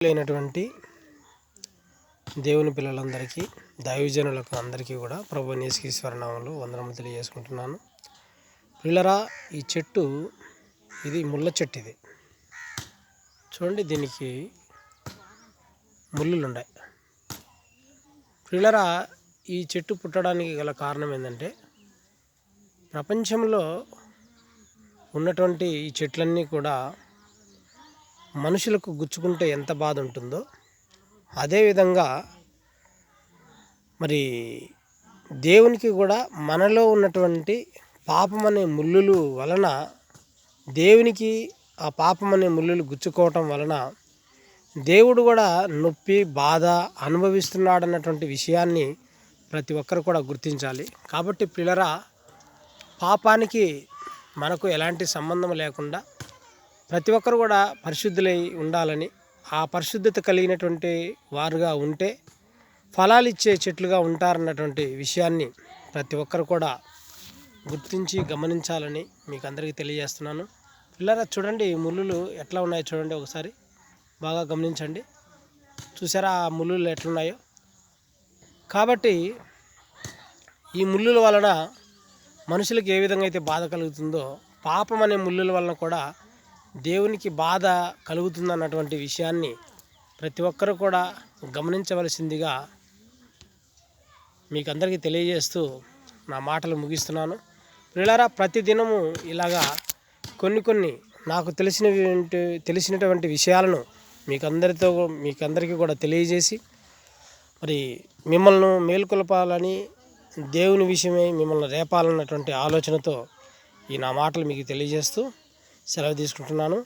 లేనటువంటి దేవుని పిల్లలందరికీ దైవజనులకు అందరికీ కూడా ప్రభు యేసుక్రీస్తు నామములో వందనములు తెలియజేసుకుంటున్నాను. పిల్లరా, ఈ చెట్టు ఇది ముళ్ళ చెట్టు. ఇది చూడండి, దీనికి ముళ్ళులు ఉన్నాయి. పిల్లరా, ఈ చెట్టు పుట్టడానికి గల కారణం ఏంటంటే, ప్రపంచంలో ఉన్నటువంటి ఈ చెట్లన్నీ కూడా మనుషులకు గుచ్చుకుంటే ఎంత బాధ ఉంటుందో, అదేవిధంగా మరి దేవునికి కూడా మనలో ఉన్నటువంటి పాపం అనే ముళ్ళులు వలన, దేవునికి ఆ పాపం అనే ముళ్ళులు గుచ్చుకోవటం వలన దేవుడు కూడా నొప్పి బాధ అనుభవిస్తున్నాడన్నటువంటి విషయాన్ని ప్రతి ఒక్కరు కూడా గుర్తించాలి. కాబట్టి పిల్లరా, పాపానికి మనకు ఎలాంటి సంబంధం లేకుండా ప్రతి ఒక్కరు కూడా పరిశుద్ధులై ఉండాలని, ఆ పరిశుద్ధత కలిగినటువంటి వారుగా ఉంటే ఫలాలు ఇచ్చే చెట్లుగా ఉంటారన్నటువంటి విషయాన్ని ప్రతి ఒక్కరు కూడా గుర్తించి గమనించాలని మీకు అందరికీ తెలియజేస్తున్నాను. పిల్లరా, చూడండి, ఈ ముళ్ళులు ఎట్లా ఉన్నాయో చూడండి, ఒకసారి బాగా గమనించండి. చూసారా ఆ ముళ్ళులు ఎట్లున్నాయో? కాబట్టి ఈ ముళ్ళుల వలన మనుషులకు ఏ విధంగా అయితే బాధ కలుగుతుందో, పాపం అనే ముళ్ళుల వలన కూడా దేవునికి బాధ కలుగుతుందన్నటువంటి విషయాన్ని ప్రతి ఒక్కరు కూడా గమనించవలసిందిగా మీకు అందరికీ తెలియజేస్తూ నా మాటలు ముగిస్తున్నాను. పిల్లరా, ప్రతిదినము ఇలాగా కొన్ని నాకు తెలిసినటువంటి విషయాలను మీకందరికీ కూడా తెలియజేసి, మరి మిమ్మల్ని మేల్కొల్పాలని, దేవుని విషయమై మిమ్మల్ని రేపాలన్నటువంటి ఆలోచనతో ఈ నా మాటలు మీకు తెలియజేస్తూ సెలవు తీసుకుంటున్నాను.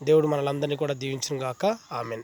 దేవుడు మనలందరినీ కూడా దీవించును గాక. ఆమెన్.